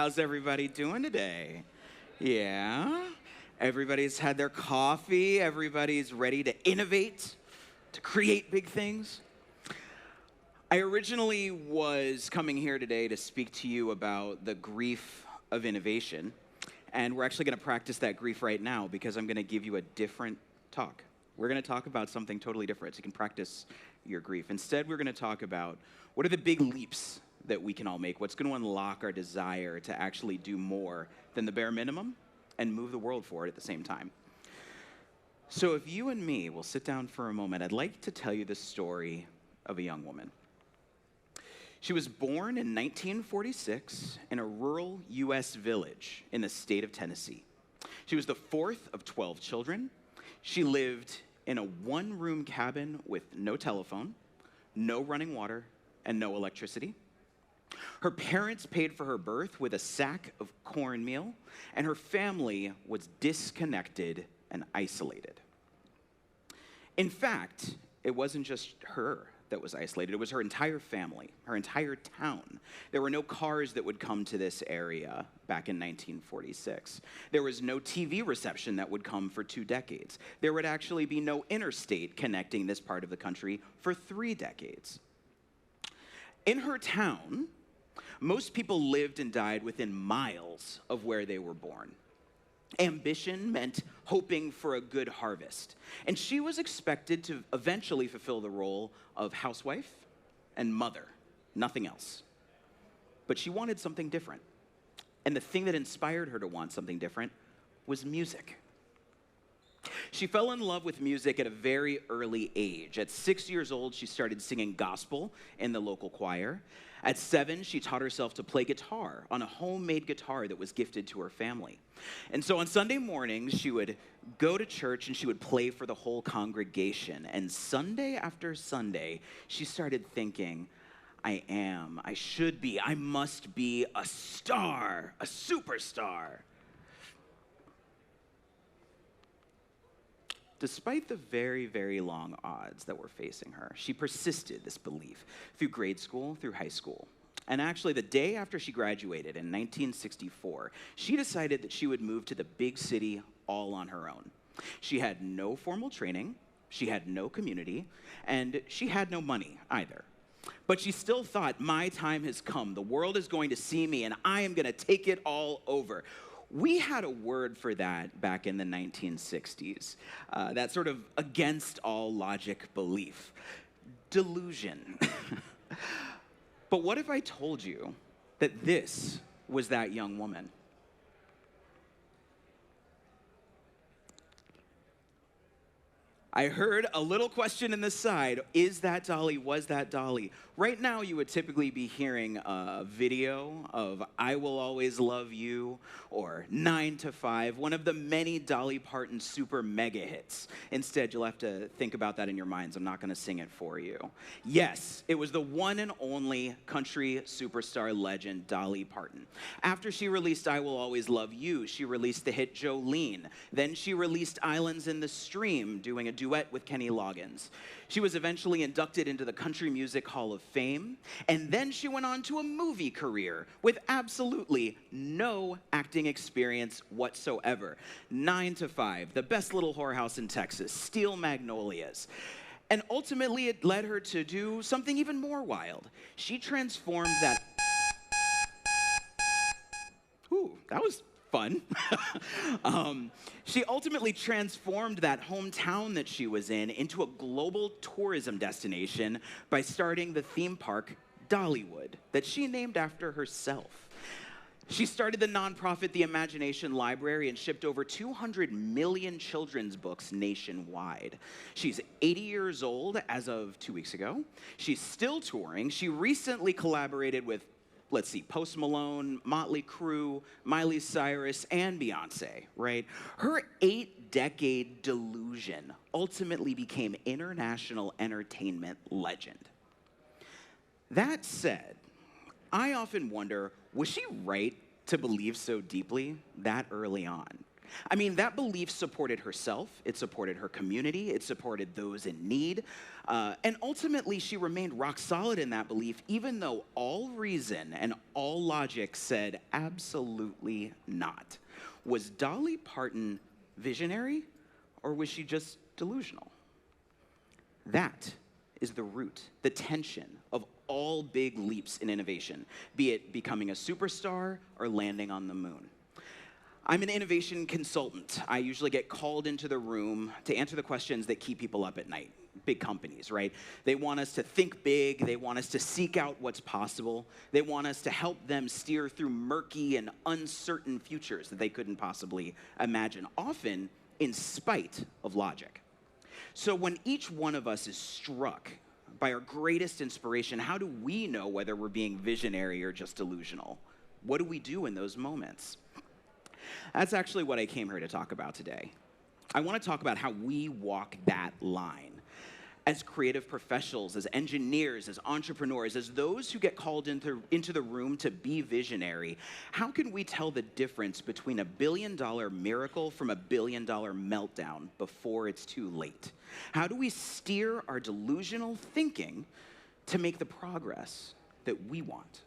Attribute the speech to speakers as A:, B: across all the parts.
A: How's everybody doing today? Yeah? Everybody's had their coffee. Everybody's ready to innovate, to create big things. I originally was coming here today to speak to you about the grief of innovation. And we're actually going to practice that grief right now because I'm going to give you a different talk. We're going to talk about something totally different so you can practice your grief. Instead, we're going to talk about what are the big leaps that we can all make, what's going to unlock our desire to actually do more than the bare minimum and move the world forward at the same time. So if you and me will sit down for a moment, I'd like to tell you the story of a young woman. She was born in 1946 in a rural U.S. village in the state of Tennessee. She was the fourth of 12 children. She lived in a one-room cabin with no telephone, no running water, and no electricity. Her parents paid for her birth with a sack of cornmeal, and her family was disconnected and isolated. In fact, it wasn't just her that was isolated. It was her entire family, her entire town. There were no cars that would come to this area back in 1946. There was no TV reception that would come for 2 decades. There would actually be no interstate connecting this part of the country for 3 decades. In her town, most people lived and died within miles of where they were born. Ambition meant hoping for a good harvest. And she was expected to eventually fulfill the role of housewife and mother, nothing else. But she wanted something different. And the thing that inspired her to want something different was music. She fell in love with music at a very early age. At 6 years old, she started singing gospel in the local choir. At 7, she taught herself to play guitar on a homemade guitar that was gifted to her family. And so on Sunday mornings, she would go to church and she would play for the whole congregation. And Sunday after Sunday, she started thinking, I should be, I must be a star, a superstar. Despite the very, very long odds that were facing her, she persisted this belief through grade school, through high school. And actually, the day after she graduated in 1964, she decided that she would move to the big city all on her own. She had no formal training, she had no community, and she had no money either. But she still thought, my time has come. The world is going to see me, and I am going to take it all over. We had a word for that back in the 1960s, that sort of against all logic belief, delusion. But what if I told you that this was that young woman? I heard a little question in the side, is that Dolly, was that Dolly? Right now, you would typically be hearing a video of I Will Always Love You or 9 to 5, one of the many Dolly Parton super mega hits. Instead, you'll have to think about that in your minds. I'm not going to sing it for you. Yes, it was the one and only country superstar legend, Dolly Parton. After she released I Will Always Love You, she released the hit Jolene. Then she released Islands in the Stream, doing a duet with Kenny Loggins. She was eventually inducted into the Country Music Hall of Fame, and then she went on to a movie career with absolutely no acting experience whatsoever. 9 to 5, The Best Little Whorehouse in Texas, Steel Magnolias. And ultimately, it led her to do something even more wild. She transformed that... Ooh, that was fun. She ultimately transformed that hometown that she was in into a global tourism destination by starting the theme park Dollywood that she named after herself. She started the nonprofit The Imagination Library and shipped over 200 million children's books nationwide. She's 80 years old as of 2 weeks ago. She's still touring. She recently collaborated with Post Malone, Motley Crue, Miley Cyrus, and Beyonce, right? Her 8-decade Delusion ultimately became international entertainment legend. That said, I often wonder, was she right to believe so deeply that early on? I mean, that belief supported herself, it supported her community, it supported those in need, and ultimately she remained rock solid in that belief, even though all reason and all logic said absolutely not. Was Dolly Parton visionary, or was she just delusional? That is the root, the tension of all big leaps in innovation, be it becoming a superstar or landing on the moon. I'm an innovation consultant. I usually get called into the room to answer the questions that keep people up at night. Big companies, right? They want us to think big. They want us to seek out what's possible. They want us to help them steer through murky and uncertain futures that they couldn't possibly imagine, often in spite of logic. So when each one of us is struck by our greatest inspiration, how do we know whether we're being visionary or just delusional? What do we do in those moments? That's actually what I came here to talk about today. I want to talk about how we walk that line. As creative professionals, as engineers, as entrepreneurs, as those who get called into the room to be visionary, how can we tell the difference between a billion-dollar miracle from a billion-dollar meltdown before it's too late? How do we steer our delusional thinking to make the progress that we want?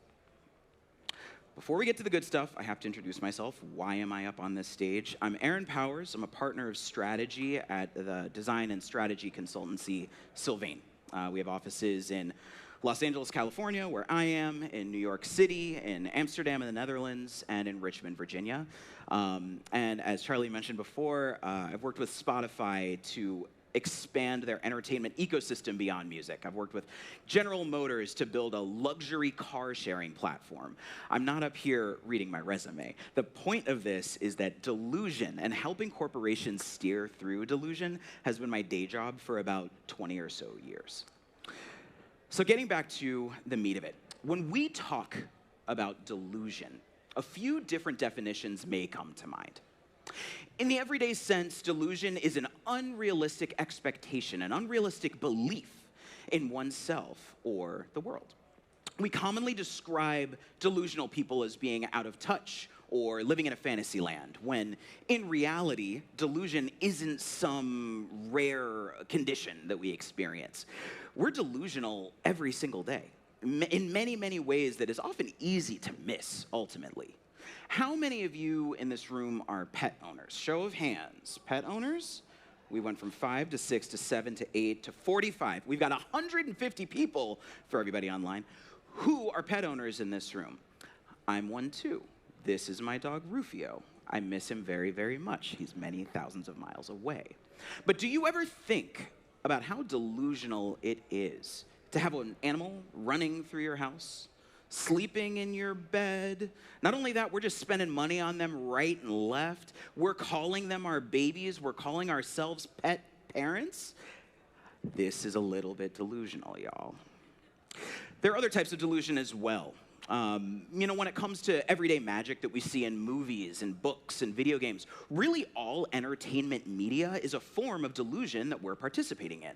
A: Before we get to the good stuff, I have to introduce myself. Why am I up on this stage? I'm Aaron Powers. I'm a partner of strategy at the design and strategy consultancy SYLVAIN. We have offices in Los Angeles, California, where I am, in New York City, in Amsterdam in the Netherlands, and in Richmond, Virginia. And as Charlie mentioned before, I've worked with Spotify to expand their entertainment ecosystem beyond music. I've worked with General Motors to build a luxury car sharing platform. I'm not up here reading my resume. The point of this is that delusion and helping corporations steer through delusion has been my day job for about 20 or so years. So getting back to the meat of it, when we talk about delusion, a few different definitions may come to mind. In the everyday sense, delusion is an unrealistic expectation, an unrealistic belief in oneself or the world. We commonly describe delusional people as being out of touch or living in a fantasy land, when in reality, delusion isn't some rare condition that we experience. We're delusional every single day, in many, many ways that is often easy to miss, ultimately. How many of you in this room are pet owners? Show of hands. Pet owners? We went from 5 to 6 to 7 to 8 to 45. We've got 150 people, for everybody online, who are pet owners in this room. I'm one too. This is my dog, Rufio. I miss him very, very much. He's many thousands of miles away. But do you ever think about how delusional it is to have an animal running through your house, sleeping in your bed? Not only that, we're just spending money on them right and left. We're calling them our babies. We're calling ourselves pet parents. This is a little bit delusional, y'all. There are other types of delusion as well. When it comes to everyday magic that we see in movies and books and video games, really all entertainment media is a form of delusion that we're participating in.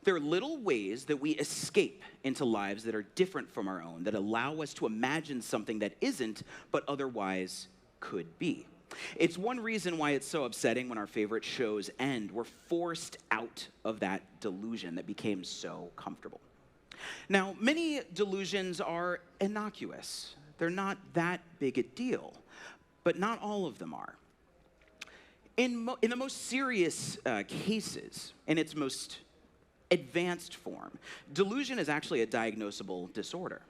A: There are little ways that we escape into lives that are different from our own, that allow us to imagine something that isn't, but otherwise could be. It's one reason why it's so upsetting when our favorite shows end. We're forced out of that delusion that became so comfortable. Now, many delusions are innocuous. They're not that big a deal, but not all of them are. In the most serious cases, in its most advanced form, delusion is actually a diagnosable disorder.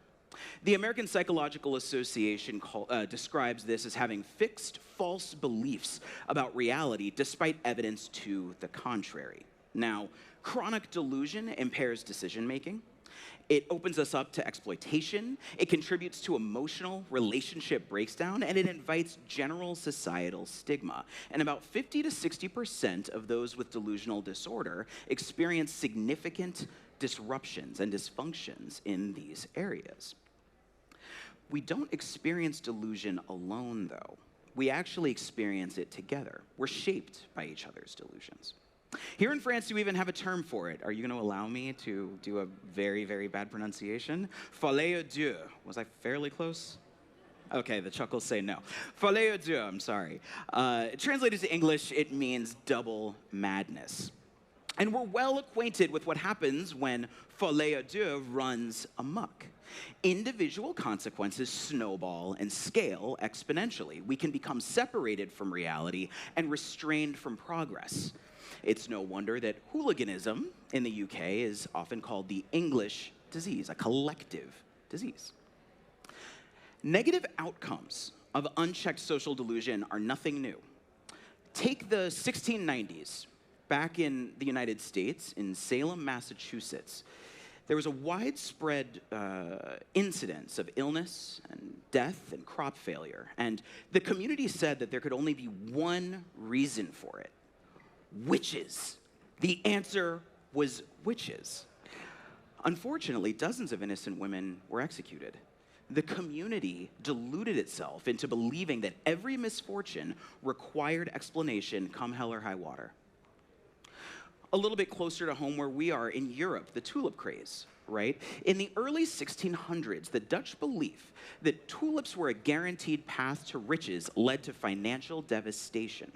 A: The American Psychological Association describes this as having fixed false beliefs about reality despite evidence to the contrary. Now, chronic delusion impairs decision-making. It opens us up to exploitation, it contributes to emotional relationship breakdown, and it invites general societal stigma. And about 50 to 60% of those with delusional disorder experience significant disruptions and dysfunctions in these areas. We don't experience delusion alone, though. We actually experience it together. We're shaped by each other's delusions. Here in France, you even have a term for it. Are you going to allow me to do a very, very bad pronunciation? Folie à deux. Was I fairly close? Okay, the chuckles say no. Folie à deux, I'm sorry. Translated to English, it means double madness. And we're well acquainted with what happens when folie à deux runs amok. Individual consequences snowball and scale exponentially. We can become separated from reality and restrained from progress. It's no wonder that hooliganism in the UK is often called the English disease, a collective disease. Negative outcomes of unchecked social delusion are nothing new. Take the 1690s. Back in the United States, in Salem, Massachusetts, there was a widespread incidence of illness and death and crop failure. And the community said that there could only be one reason for it: witches. The answer was witches. Unfortunately, dozens of innocent women were executed. The community deluded itself into believing that every misfortune required explanation, come hell or high water. A little bit closer to home where we are in Europe, the tulip craze, right? In the early 1600s, the Dutch belief that tulips were a guaranteed path to riches led to financial devastation.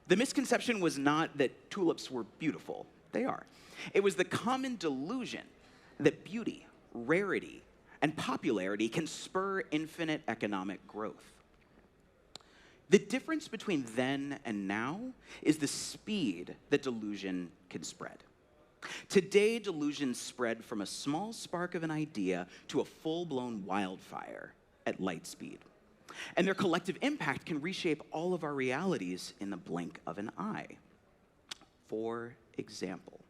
A: The misconception was not that tulips were beautiful. They are. It was the common delusion that beauty, rarity, and popularity can spur infinite economic growth. The difference between then and now is the speed that delusion can spread. Today, delusions spread from a small spark of an idea to a full-blown wildfire at light speed. And their collective impact can reshape all of our realities in the blink of an eye. For example,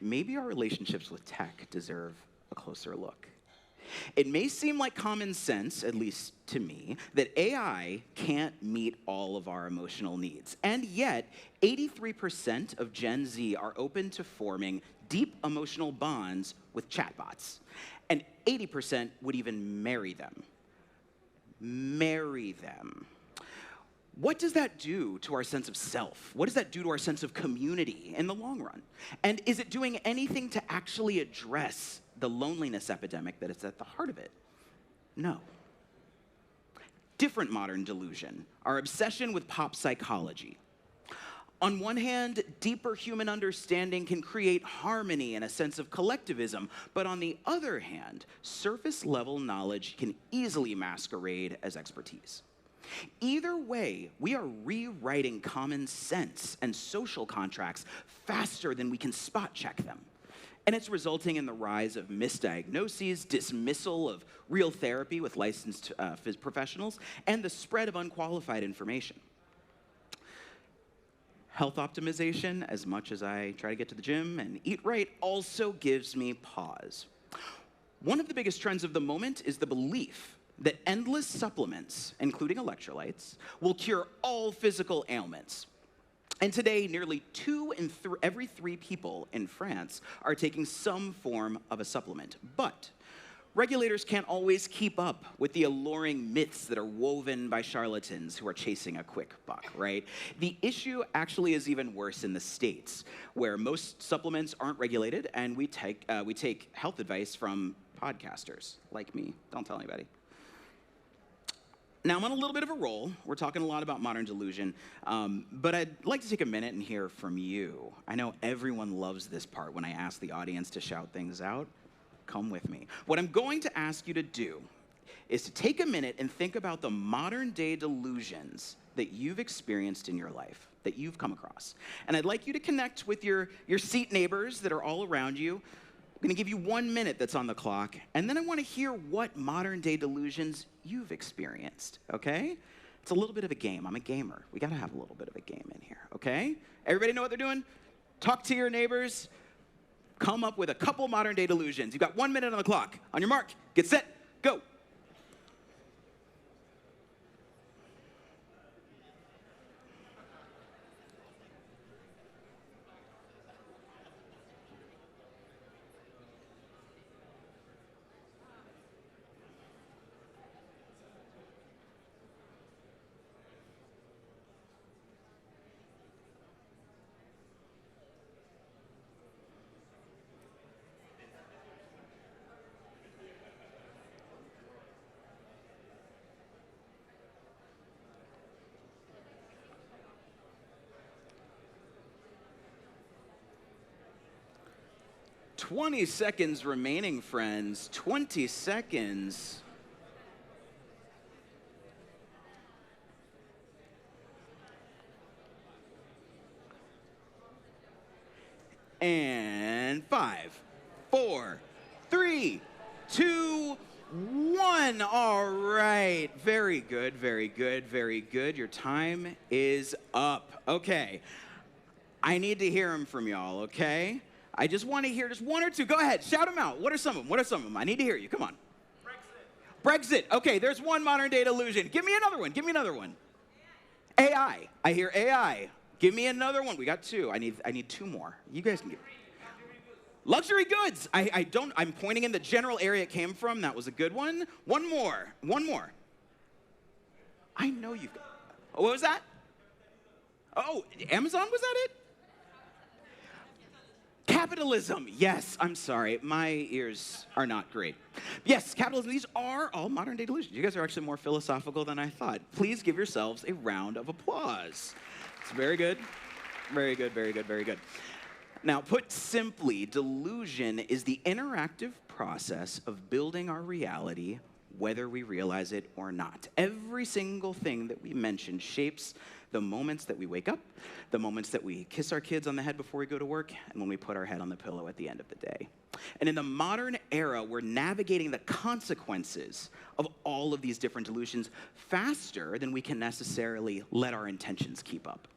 A: maybe our relationships with tech deserve a closer look. It may seem like common sense, at least to me, that AI can't meet all of our emotional needs. And yet, 83% of Gen Z are open to forming deep emotional bonds with chatbots. And 80% would even marry them. Marry them. What does that do to our sense of self? What does that do to our sense of community in the long run? And is it doing anything to actually address the loneliness epidemic that is at the heart of it? No. Different modern delusion, our obsession with pop psychology. On one hand, deeper human understanding can create harmony and a sense of collectivism, but on the other hand, surface-level knowledge can easily masquerade as expertise. Either way, we are rewriting common sense and social contracts faster than we can spot check them. And it's resulting in the rise of misdiagnoses, dismissal of real therapy with licensed professionals, and the spread of unqualified information. Health optimization, as much as I try to get to the gym and eat right, also gives me pause. One of the biggest trends of the moment is the belief that endless supplements, including electrolytes, will cure all physical ailments. And today, nearly 2 in every 3 people in France are taking some form of a supplement. But regulators can't always keep up with the alluring myths that are woven by charlatans who are chasing a quick buck, right? The issue actually is even worse in the States, where most supplements aren't regulated, and we take health advice from podcasters like me. Don't tell anybody. Now, I'm on a little bit of a roll. We're talking a lot about modern delusion, but I'd like to take a minute and hear from you. I know everyone loves this part when I ask the audience to shout things out. Come with me. What I'm going to ask you to do is to take a minute and think about the modern-day delusions that you've experienced in your life, that you've come across. And I'd like you to connect with your seat neighbors that are all around you. I'm going to give you 1 minute that's on the clock, and then I want to hear what modern-day delusions you've experienced, okay? It's a little bit of a game. I'm a gamer. We got to have a little bit of a game in here, okay? Everybody know what they're doing? Talk to your neighbors. Come up with a couple modern-day delusions. You've got 1 minute on the clock. On your mark, get set, go. 20 seconds remaining, friends. 20 seconds. And 5, 4, 3, 2, 1. All right. Very good, very good, very good. Your time is up. Okay. I need to hear them from y'all, okay? I just want to hear just one or two. Go ahead. Shout them out. What are some of them? What are some of them? I need to hear you. Come on. Brexit. Okay, there's one modern day delusion. Give me another one. Give me another one. AI. I hear AI. Give me another one. We got two. I need two more. You guys can get luxury goods. I'm pointing in the general area it came from. That was a good one. One more. One more. I know you've got. What was that? Oh, Amazon, was that it? Capitalism. Yes, I'm sorry. My ears are not great. Yes, capitalism. These are all modern day delusions. You guys are actually more philosophical than I thought. Please give yourselves a round of applause. It's very good. Very good, very good, very good. Now, put simply, delusion is the interactive process of building our reality, whether we realize it or not. Every single thing that we mentioned shapes the moments that we wake up, the moments that we kiss our kids on the head before we go to work, and when we put our head on the pillow at the end of the day. And in the modern era, we're navigating the consequences of all of these different delusions faster than we can necessarily let our intentions keep up.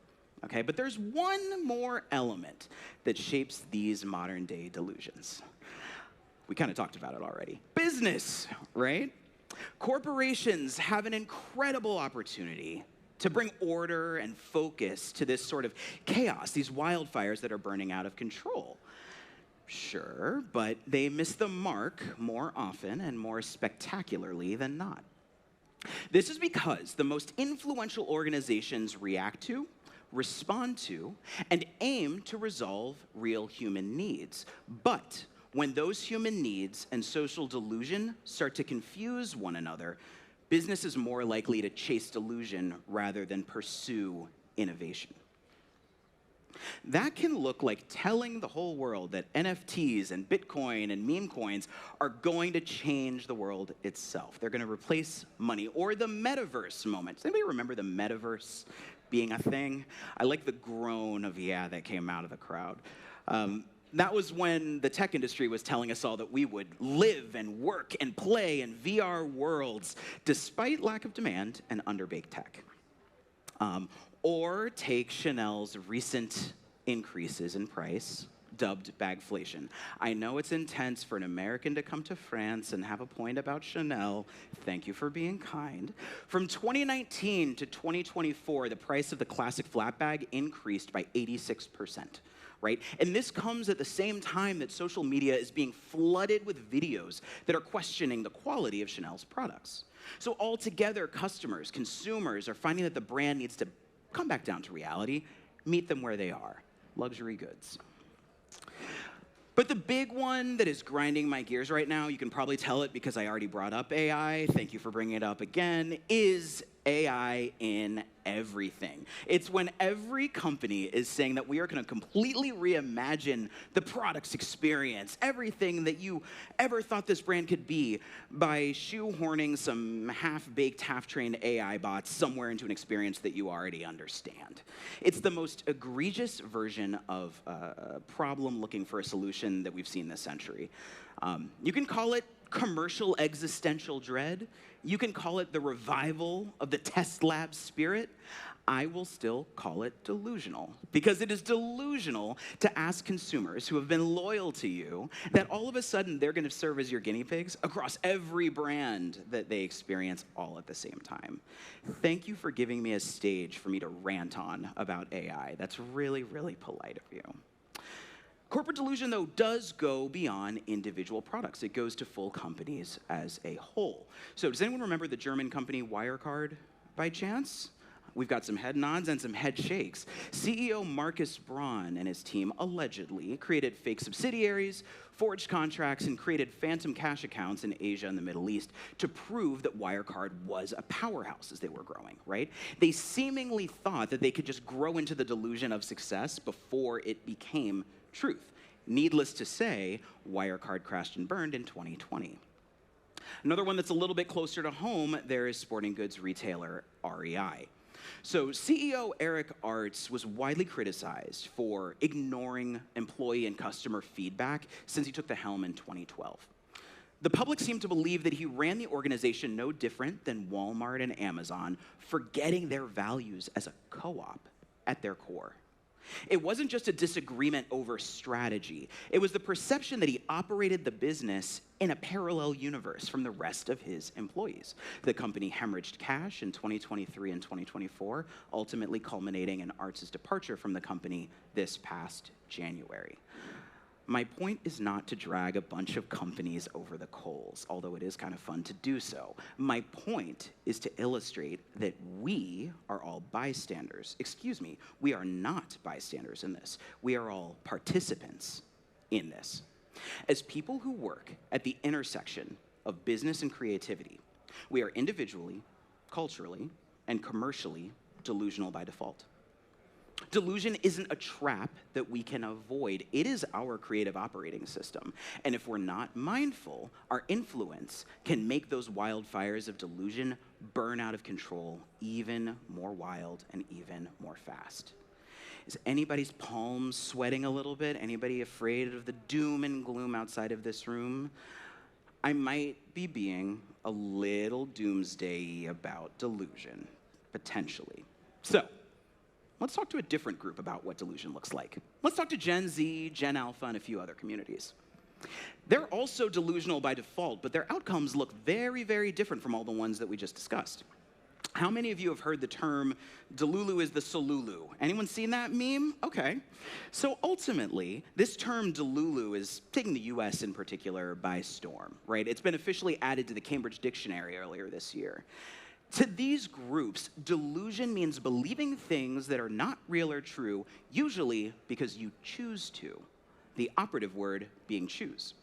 A: Okay, but there's one more element that shapes these modern day delusions. We kind of talked about it already. Business, right? Corporations have an incredible opportunity to bring order and focus to this sort of chaos, these wildfires that are burning out of control. Sure, but they miss the mark more often and more spectacularly than not. This is because the most influential organizations react to, respond to, and aim to resolve real human needs. But when those human needs and social delusion start to confuse one another, business is more likely to chase delusion rather than pursue innovation. That can look like telling the whole world that NFTs and Bitcoin and meme coins are going to change the world itself. They're going to replace money. Or the metaverse moment. Does anybody remember the metaverse being a thing? I like the groan of yeah that came out of the crowd. That was when the tech industry was telling us all that we would live and work and play in VR worlds despite lack of demand and underbaked tech. Or take Chanel's recent increases in price, dubbed bagflation. I know it's intense for an American to come to France and have a point about Chanel. Thank you for being kind. From 2019 to 2024, the price of the classic flat bag increased by 86%. Right? And this comes at the same time that social media is being flooded with videos that are questioning the quality of Chanel's products. So altogether, customers, consumers are finding that the brand needs to come back down to reality, meet them where they are, luxury goods. But the big one that is grinding my gears right now, you can probably tell it because I already brought up AI, thank you for bringing it up again, is AI in everything. It's when every company is saying that we are going to completely reimagine the product's experience, everything that you ever thought this brand could be, by shoehorning some half-baked, half-trained AI bots somewhere into an experience that you already understand. It's the most egregious version of a problem looking for a solution that we've seen this century. You can call it commercial existential dread. You can call it the revival of the test lab spirit. I will still call it delusional, because it is delusional to ask consumers who have been loyal to you that all of a sudden they're going to serve as your guinea pigs across every brand that they experience all at the same time. Thank you for giving me a stage for me to rant on about AI. That's really, really polite of you. Corporate delusion, though, does go beyond individual products. It goes to full companies as a whole. So does anyone remember the German company Wirecard by chance? We've got some head nods and some head shakes. CEO Markus Braun and his team allegedly created fake subsidiaries, forged contracts, and created phantom cash accounts in Asia and the Middle East to prove that Wirecard was a powerhouse as they were growing, right? They seemingly thought that they could just grow into the delusion of success before it became truth. Needless to say, Wirecard crashed and burned in 2020. Another one that's a little bit closer to home, there is sporting goods retailer REI. So CEO Eric Artz was widely criticized for ignoring employee and customer feedback since he took the helm in 2012. The public seemed to believe that he ran the organization no different than Walmart and Amazon, forgetting their values as a co-op at their core. It wasn't just a disagreement over strategy. It was the perception that he operated the business in a parallel universe from the rest of his employees. The company hemorrhaged cash in 2023 and 2024, ultimately culminating in Artz's departure from the company this past January. My point is not to drag a bunch of companies over the coals, although it is kind of fun to do so. My point is to illustrate that we are all bystanders. Excuse me, we are not bystanders in this. We are all participants in this. As people who work at the intersection of business and creativity, we are individually, culturally, and commercially delusional by default. Delusion isn't a trap that we can avoid. It is our creative operating system. And if we're not mindful, our influence can make those wildfires of delusion burn out of control even more wild and even more fast. Is anybody's palms sweating a little bit? Anybody afraid of the doom and gloom outside of this room? I might be being a little doomsday-y about delusion, potentially. So, let's talk to a different group about what delusion looks like. Let's talk to Gen Z, Gen Alpha, and a few other communities. They're also delusional by default, but their outcomes look very, very different from all the ones that we just discussed. How many of you have heard the term, Delulu is the Solulu? Anyone seen that meme? Okay. So ultimately, this term Delulu is taking the US in particular by storm, right? It's been officially added to the Cambridge Dictionary earlier this year. To these groups, delusion means believing things that are not real or true, usually because you choose to. The operative word being choose.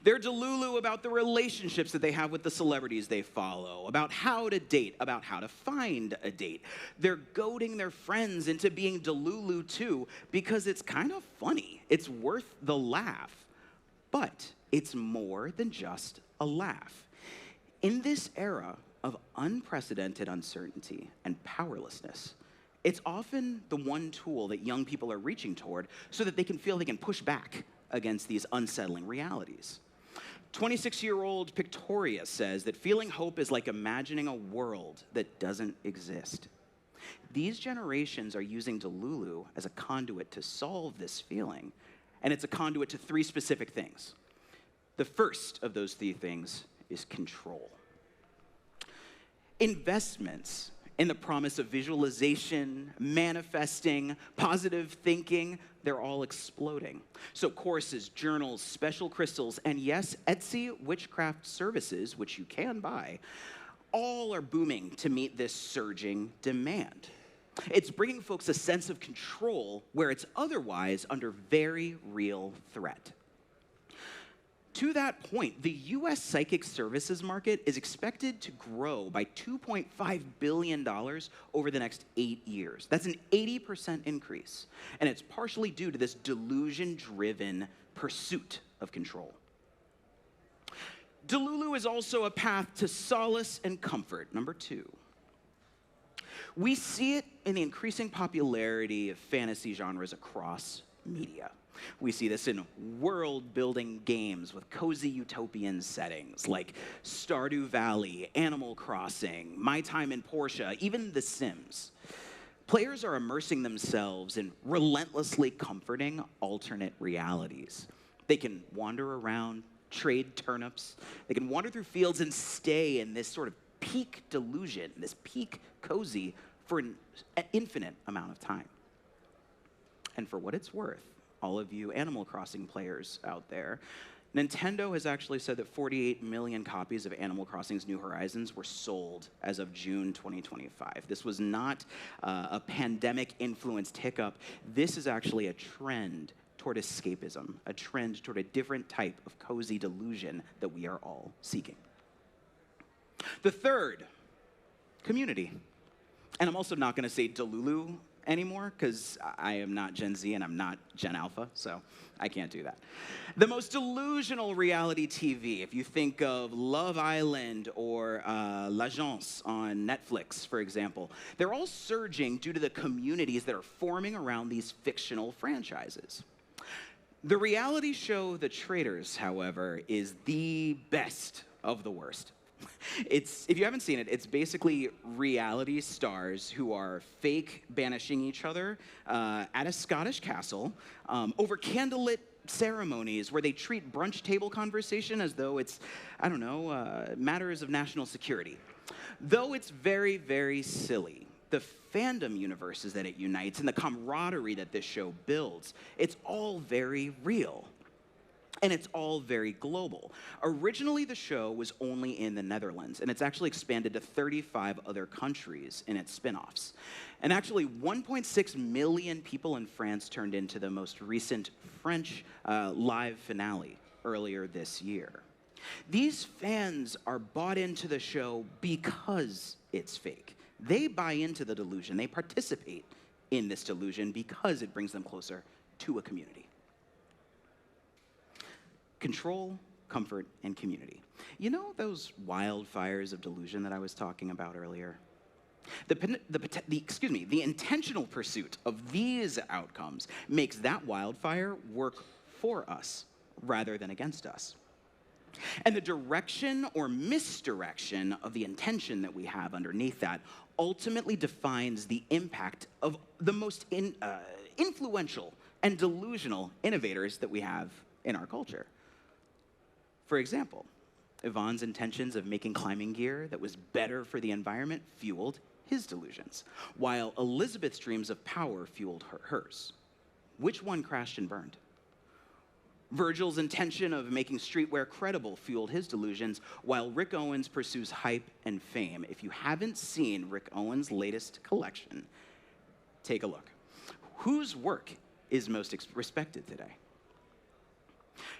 A: They're delulu about the relationships that they have with the celebrities they follow, about how to date, about how to find a date. They're goading their friends into being delulu too, because it's kind of funny. It's worth the laugh. But it's more than just a laugh. In this era of unprecedented uncertainty and powerlessness, it's often the one tool that young people are reaching toward so that they can feel they can push back against these unsettling realities. 26-year-old Victoria says that feeling hope is like imagining a world that doesn't exist. These generations are using Delulu as a conduit to solve this feeling, and it's a conduit to three specific things. The first of those three things is control. Investments in the promise of visualization, manifesting, positive thinking, they're all exploding. So courses, journals, special crystals, and yes, Etsy witchcraft services, which you can buy, all are booming to meet this surging demand. It's bringing folks a sense of control where it's otherwise under very real threat. To that point, the US psychic services market is expected to grow by $2.5 billion over the next 8 years. That's an 80% increase. And it's partially due to this delusion-driven pursuit of control. Delulu is also a path to solace and comfort, number 2. We see it in the increasing popularity of fantasy genres across media. We see this in world-building games with cozy utopian settings like Stardew Valley, Animal Crossing, My Time in Portia, even The Sims. Players are immersing themselves in relentlessly comforting alternate realities. They can wander around, trade turnips. They can wander through fields and stay in this sort of peak delusion, this peak cozy for an infinite amount of time. And for what it's worth, all of you Animal Crossing players out there, Nintendo has actually said that 48 million copies of Animal Crossing's New Horizons were sold as of June 2025. This was not a pandemic-influenced hiccup. This is actually a trend toward escapism, a trend toward a different type of cozy delusion that we are all seeking. The third, community. And I'm also not going to say Delulu anymore because I am not Gen Z and I'm not Gen Alpha, so I can't do that. The most delusional reality TV, if you think of Love Island or L'Agence on Netflix, for example, they're all surging due to the communities that are forming around these fictional franchises. The reality show The Traitors, however, is the best of the worst. If you haven't seen it, it's basically reality stars who are fake banishing each other at a Scottish castle over candlelit ceremonies where they treat brunch table conversation as though it's, I don't know, matters of national security. Though it's very, very silly, the fandom universes that it unites and the camaraderie that this show builds, it's all very real. And it's all very global. Originally, the show was only in the Netherlands, and it's actually expanded to 35 other countries in its spin-offs. And actually, 1.6 million people in France turned into the most recent French live finale earlier this year. These fans are bought into the show because it's fake. They buy into the delusion. They participate in this delusion because it brings them closer to a community. Control, comfort, and community. You know those wildfires of delusion that I was talking about earlier? The intentional pursuit of these outcomes makes that wildfire work for us rather than against us. And the direction or misdirection of the intention that we have underneath that ultimately defines the impact of the most influential and delusional innovators that we have in our culture. For example, Yvonne's intentions of making climbing gear that was better for the environment fueled his delusions, while Elizabeth's dreams of power fueled hers. Which one crashed and burned? Virgil's intention of making streetwear credible fueled his delusions, while Rick Owens pursues hype and fame. If you haven't seen Rick Owens' latest collection, take a look. Whose work is most respected today?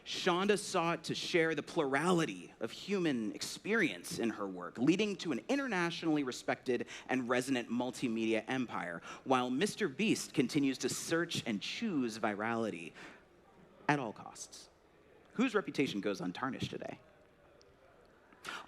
A: Shonda sought to share the plurality of human experience in her work, leading to an internationally respected and resonant multimedia empire, while Mr. Beast continues to search and choose virality at all costs. Whose reputation goes untarnished today?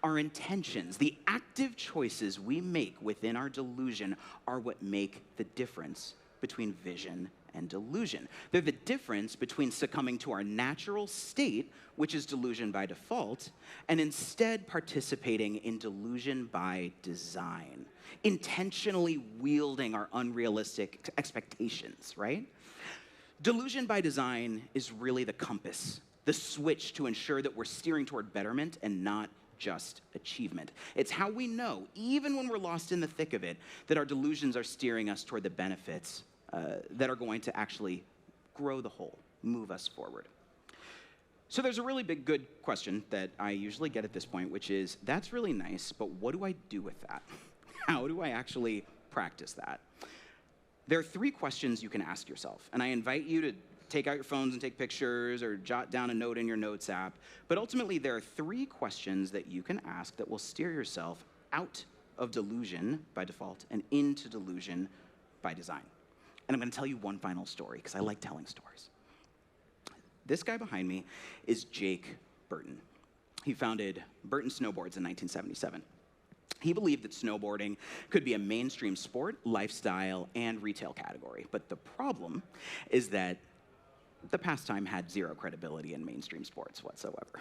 A: Our intentions, the active choices we make within our delusion, are what make the difference between vision and delusion. They're the difference between succumbing to our natural state, which is delusion by default, and instead participating in delusion by design, intentionally wielding our unrealistic expectations, right? Delusion by design is really the compass, the switch to ensure that we're steering toward betterment and not just achievement. It's how we know, even when we're lost in the thick of it, that our delusions are steering us toward the benefits that are going to actually grow the whole, move us forward. So there's a really big, good question that I usually get at this point, which is, that's really nice, but what do I do with that? How do I actually practice that? There are 3 questions you can ask yourself, and I invite you to take out your phones and take pictures or jot down a note in your notes app, but ultimately there are 3 questions that you can ask that will steer yourself out of delusion by default and into delusion by design. And I'm going to tell you one final story, because I like telling stories. This guy behind me is Jake Burton. He founded Burton Snowboards in 1977. He believed that snowboarding could be a mainstream sport, lifestyle, and retail category. But the problem is that the pastime had 0 credibility in mainstream sports whatsoever.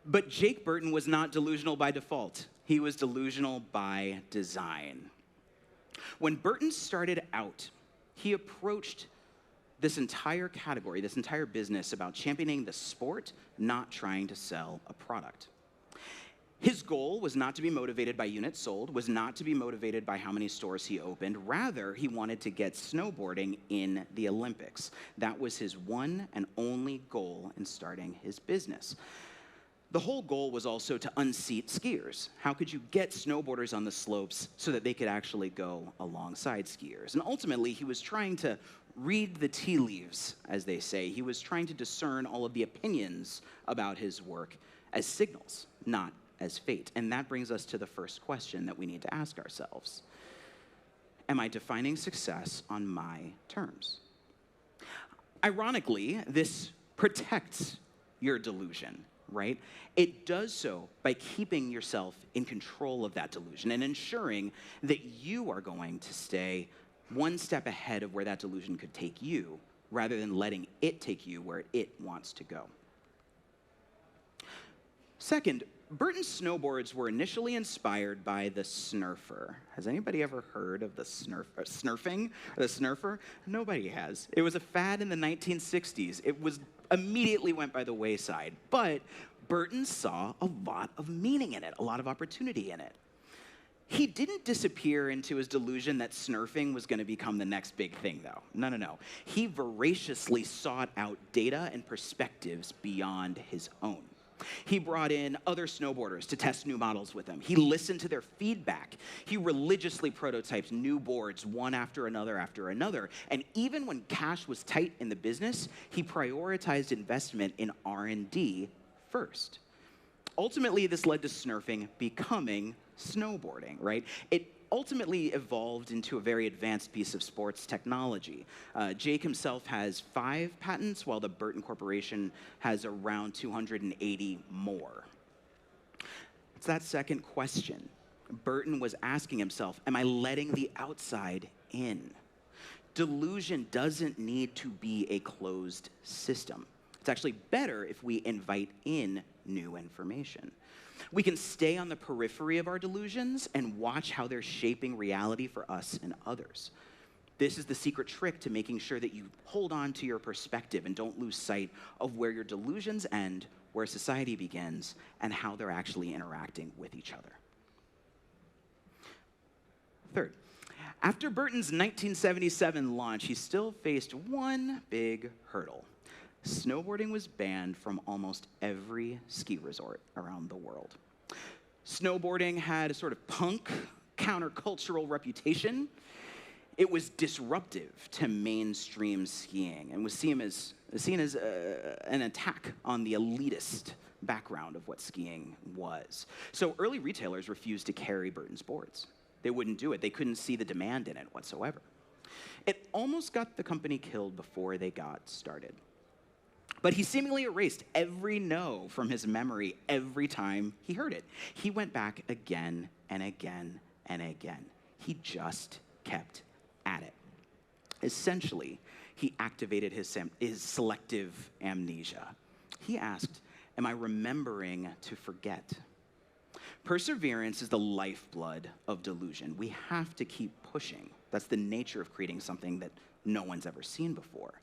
A: But Jake Burton was not delusional by default. He was delusional by design. When Burton started out, he approached this entire category, this entire business about championing the sport, not trying to sell a product. His goal was not to be motivated by units sold, was not to be motivated by how many stores he opened. Rather, he wanted to get snowboarding in the Olympics. That was his one and only goal in starting his business. The whole goal was also to unseat skiers. How could you get snowboarders on the slopes so that they could actually go alongside skiers? And ultimately, he was trying to read the tea leaves, as they say. He was trying to discern all of the opinions about his work as signals, not as fate. And that brings us to the first question that we need to ask ourselves. Am I defining success on my terms? Ironically, this protects your delusion, right? It does so by keeping yourself in control of that delusion and ensuring that you are going to stay one step ahead of where that delusion could take you, rather than letting it take you where it wants to go. Second, Burton's snowboards were initially inspired by the snurfer. Has anybody ever heard of the snurfing? Or the snurfer? Nobody has. It was a fad in the 1960s. It immediately went by the wayside, but Burton saw a lot of meaning in it, a lot of opportunity in it. He didn't disappear into his delusion that snurfing was going to become the next big thing, though. No. He voraciously sought out data and perspectives beyond his own. He brought in other snowboarders to test new models with him. He listened to their feedback. He religiously prototyped new boards one after another. And even when cash was tight in the business, he prioritized investment in R&D first. Ultimately, this led to snurfing becoming snowboarding, right? It ultimately evolved into a very advanced piece of sports technology. Jake himself has 5 patents, while the Burton Corporation has around 280 more. It's that second question. Burton was asking himself, am I letting the outside in? Delusion doesn't need to be a closed system. It's actually better if we invite in new information. We can stay on the periphery of our delusions and watch how they're shaping reality for us and others. This is the secret trick to making sure that you hold on to your perspective and don't lose sight of where your delusions end, where society begins, and how they're actually interacting with each other. Third, after Burton's 1977 launch, he still faced one big hurdle. Snowboarding was banned from almost every ski resort around the world. Snowboarding had a sort of punk, countercultural reputation. It was disruptive to mainstream skiing and was seen as an attack on the elitist background of what skiing was. So early retailers refused to carry Burton's boards. They wouldn't do it. They couldn't see the demand in it whatsoever. It almost got the company killed before they got started. But he seemingly erased every no from his memory every time he heard it. He went back again and again and again. He just kept at it. Essentially, he activated his selective amnesia. He asked, am I remembering to forget? Perseverance is the lifeblood of delusion. We have to keep pushing. That's the nature of creating something that no one's ever seen before.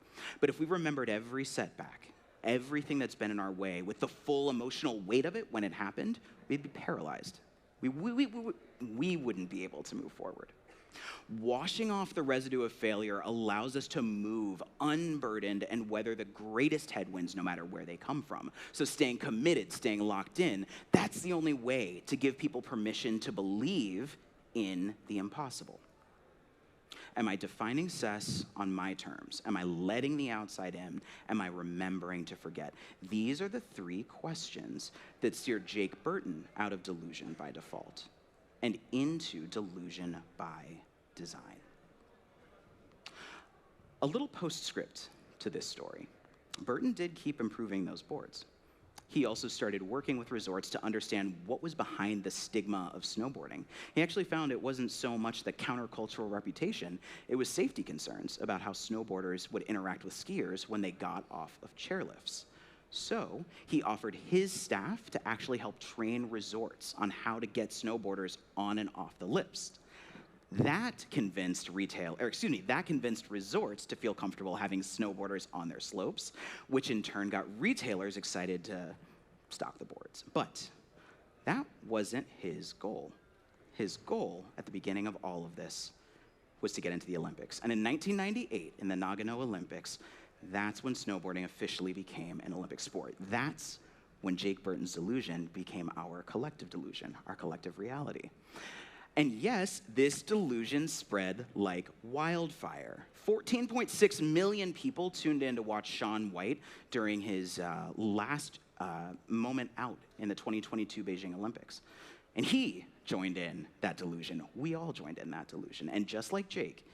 A: But if we remembered every setback, everything that's been in our way, with the full emotional weight of it when it happened, we'd be paralyzed. We wouldn't be able to move forward. Washing off the residue of failure allows us to move unburdened and weather the greatest headwinds no matter where they come from. So staying committed, staying locked in, that's the only way to give people permission to believe in the impossible. Am I defining success on my terms? Am I letting the outside in? Am I remembering to forget? These are the 3 questions that steered Jake Burton out of delusion by default and into delusion by design. A little postscript to this story. Burton did keep improving those boards. He also started working with resorts to understand what was behind the stigma of snowboarding. He actually found it wasn't so much the countercultural reputation, it was safety concerns about how snowboarders would interact with skiers when they got off of chairlifts. So he offered his staff to actually help train resorts on how to get snowboarders on and off the lifts. That convinced resorts to feel comfortable having snowboarders on their slopes, which in turn got retailers excited to stock the boards. But that wasn't his goal. His goal at the beginning of all of this was to get into the Olympics. And in 1998, in the Nagano Olympics, that's when snowboarding officially became an Olympic sport. That's when Jake Burton's delusion became our collective delusion, our collective reality. And yes, this delusion spread like wildfire. 14.6 million people tuned in to watch Shaun White during his last moment out in the 2022 Beijing Olympics. And he joined in that delusion. We all joined in that delusion. And just like Jake,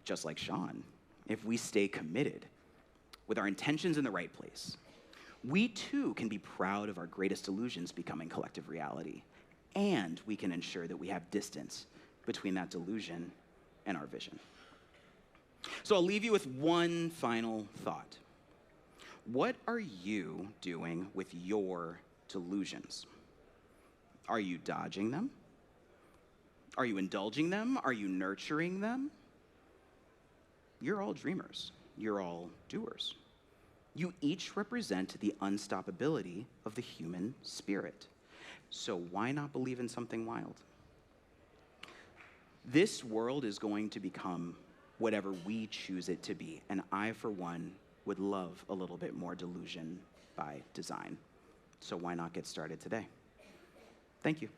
A: just like Sean, if we stay committed with our intentions in the right place, we too can be proud of our greatest delusions becoming collective reality. And we can ensure that we have distance between that delusion and our vision. So I'll leave you with one final thought. What are you doing with your delusions? Are you dodging them? Are you indulging them? Are you nurturing them? You're all dreamers. You're all doers. You each represent the unstoppability of the human spirit. So why not believe in something wild? This world is going to become whatever we choose it to be, and I, for one, would love a little bit more delusion by design. So why not get started today? Thank you.